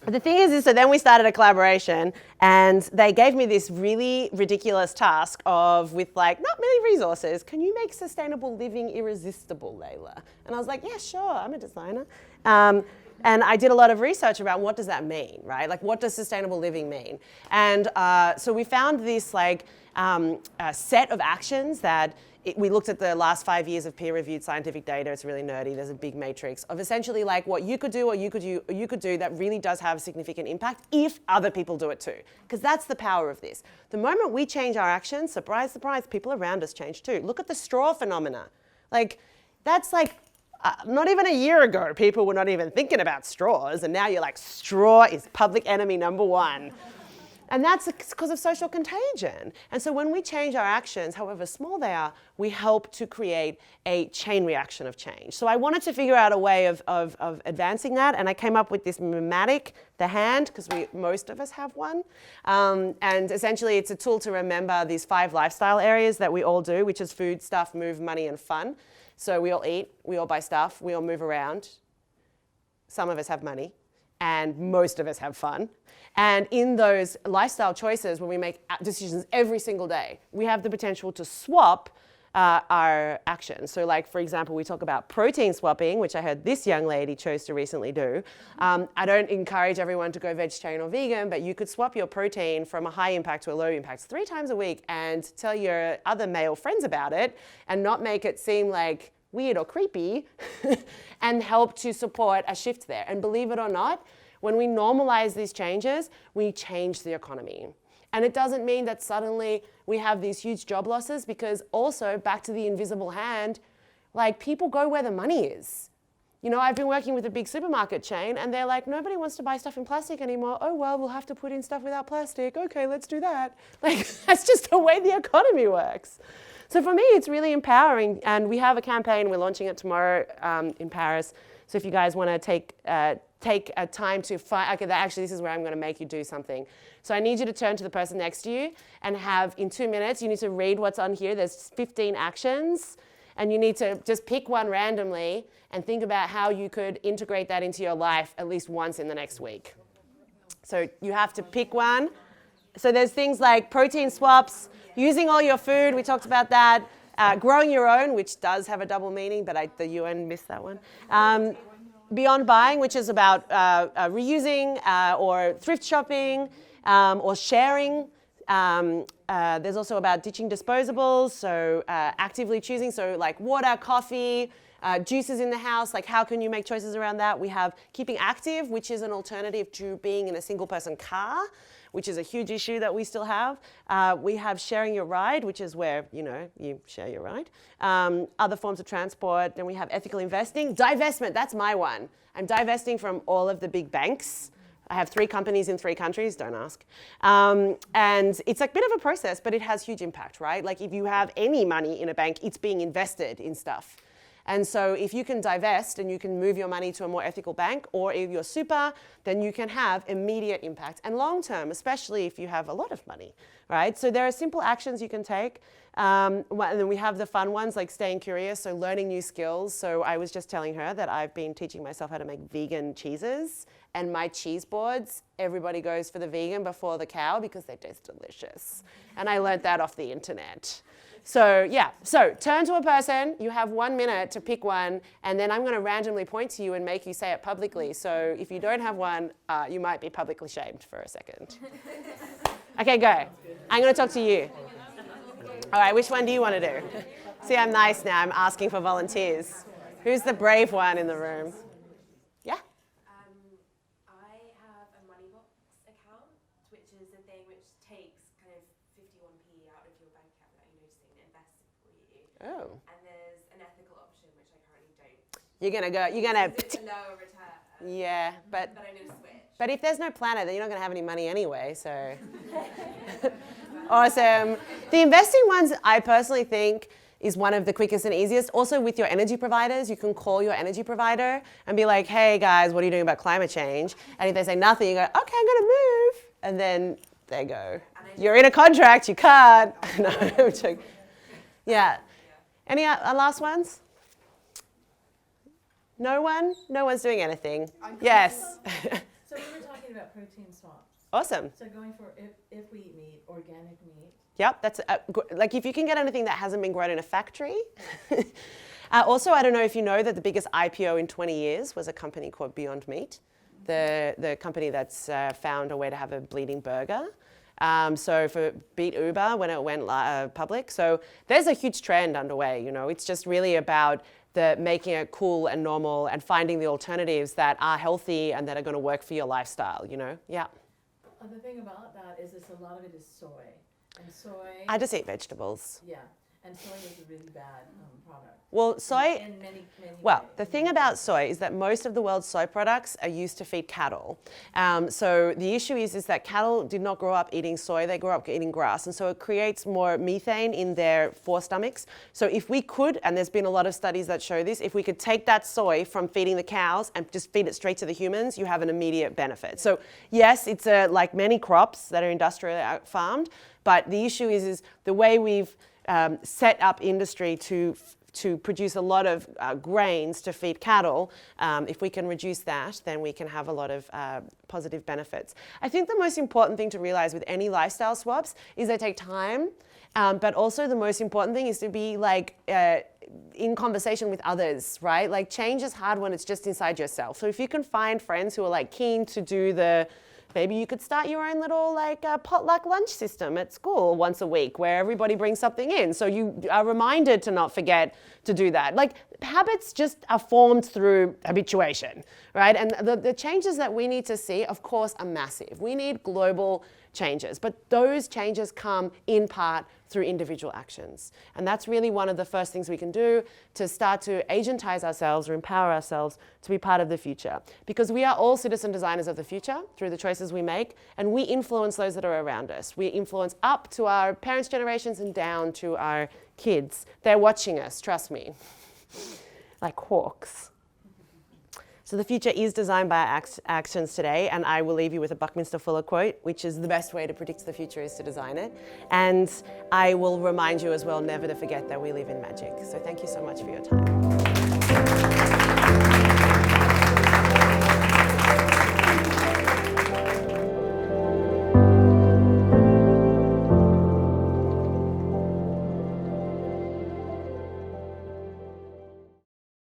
The thing is so then we started a collaboration, and they gave me this really ridiculous task of, with like not many resources, can you make sustainable living irresistible, Leyla? And I was like, yeah, sure, I'm a designer. And I did a lot of research about what does that mean, right? Like, what does sustainable living mean? And so we found this like set of actions that we looked at the last 5 years of peer-reviewed scientific data. It's really nerdy. There's a big matrix of essentially like what you could do or you could do that really does have a significant impact if other people do it too. Because that's the power of this. The moment we change our actions, surprise, surprise, people around us change too. Look at the straw phenomena. Like, that's like, not even a year ago, people were not even thinking about straws, and now you're like, straw is public enemy number one. And that's because of social contagion. And so when we change our actions, however small they are, we help to create a chain reaction of change. So I wanted to figure out a way of advancing that, and I came up with this pneumatic, the hand, because most of us have one. And essentially it's a tool to remember these 5 lifestyle areas that we all do, which is food, stuff, move, money, and fun. So we all eat, we all buy stuff, we all move around. Some of us have money, and most of us have fun. And in those lifestyle choices, when we make decisions every single day, we have the potential to swap our actions. So like, for example, we talk about protein swapping, which I heard this young lady chose to recently do. I don't encourage everyone to go vegetarian or vegan, but you could swap your protein from a high impact to a low impact 3 times a week and tell your other male friends about it and not make it seem like weird or creepy and help to support a shift there. And believe it or not, when we normalize these changes, we change the economy. And it doesn't mean that suddenly we have these huge job losses, because also back to the invisible hand, like people go where the money is. You know, I've been working with a big supermarket chain and they're like, nobody wants to buy stuff in plastic anymore. Oh, well, we'll have to put in stuff without plastic. Okay, let's do that. Like, that's just the way the economy works. So for me, it's really empowering. And we have a campaign, we're launching it tomorrow in Paris. So if you guys want to take a time to find, okay, actually this is where I'm going to make you do something. So I need you to turn to the person next to you and have, in 2 minutes, you need to read what's on here. There's 15 actions, and you need to just pick one randomly and think about how you could integrate that into your life at least once in the next week. So you have to pick one. So there's things like protein swaps, using all your food, we talked about that, growing your own, which does have a double meaning, but the UN missed that one. Beyond buying, which is about reusing or thrift shopping or sharing. There's also about ditching disposables, so actively choosing, so like water, coffee, juices in the house, like how can you make choices around that? We have keeping active, which is an alternative to being in a single person car, which is a huge issue that we still have. We have sharing your ride, which is where, you know, you share your ride. Other forms of transport. Then we have ethical investing. Divestment, that's my one. I'm divesting from all of the big banks. I have 3 companies in 3 countries, don't ask. And it's a bit of a process, but it has huge impact, right? Like if you have any money in a bank, it's being invested in stuff. And so if you can divest and you can move your money to a more ethical bank, or if you're super, then you can have immediate impact and long-term, especially if you have a lot of money, right? So there are simple actions you can take. And then we have the fun ones like staying curious, so learning new skills. So I was just telling her that I've been teaching myself how to make vegan cheeses, and my cheese boards, everybody goes for the vegan before the cow because they taste delicious. And I learned that off the internet. So yeah, so turn to a person, you have 1 minute to pick one, and then I'm going to randomly point to you and make you say it publicly. So if you don't have one, you might be publicly shamed for a second. Okay, go. I'm going to talk to you. All right, which one do you want to do? See, I'm nice now, I'm asking for volunteers. Who's the brave one in the room? Yeah? I have a Moneybox account, which is a thing which takes kind of 51p out of your bank account without you noticing and invests it for you. Oh. And there's an ethical option, which I currently don't. You're going to It's a lower return. Yeah, but I'm going to switch. if there's no planet, then you're not going to have any money anyway, so. Awesome. The investing ones, I personally think, is one of the quickest and easiest. Also with your energy providers, you can call your energy provider and be like, hey guys, what are you doing about climate change? And if they say nothing, you go, okay, I'm going to move. And then they go, you're in a contract, you can't. No, I'm joking. Yeah. Any last ones? No one? No one's doing anything. Yes. So we were talking about protein swaps. Awesome. So going for if we eat meat, organic meat. Yep, that's like if you can get anything that hasn't been grown in a factory. Also, I don't know if you know that the biggest IPO in 20 years was a company called Beyond Meat, the company that's found a way to have a bleeding burger. So beat Uber when it went public. So there's a huge trend underway. You know, it's just really about making it cool and normal and finding the alternatives that are healthy and that are going to work for your lifestyle. You know, yeah. The thing about that is a lot of it is soy. And soy. I just eat vegetables. Yeah. And soy is a really bad product. Well, soy, In many well, ways. the thing about soy is that most of the world's soy products are used to feed cattle. So the issue is that cattle did not grow up eating soy, they grew up eating grass. And so it creates more methane in their forestomachs. So if we could, and there's been a lot of studies that show this, if we could take that soy from feeding the cows and just feed it straight to the humans, you have an immediate benefit. So yes, it's like many crops that are industrially farmed, but the issue is the way we've set up industry to produce a lot of grains to feed cattle. If we can reduce that, then we can have a lot of positive benefits. I think the most important thing to realize with any lifestyle swaps is they take time, but also the most important thing is to be like in conversation with others, right? Like change is hard when it's just inside yourself. So if you can find friends who are like keen to do maybe you could start your own little like potluck lunch system at school once a week where everybody brings something in. So you are reminded to not forget to do that. Like habits just are formed through habituation, right? And the changes that we need to see, of course, are massive. We need global changes, but those changes come in part through individual actions. And that's really one of the first things we can do to start to agentize ourselves or empower ourselves to be part of the future. Because we are all citizen designers of the future through the choices we make, and we influence those that are around us. We influence up to our parents' generations and down to our kids. They're watching us, trust me, like hawks. So the future is designed by our actions today, and I will leave you with a Buckminster Fuller quote, which is the best way to predict the future is to design it. And I will remind you as well never to forget that we live in magic. So thank you so much for your time.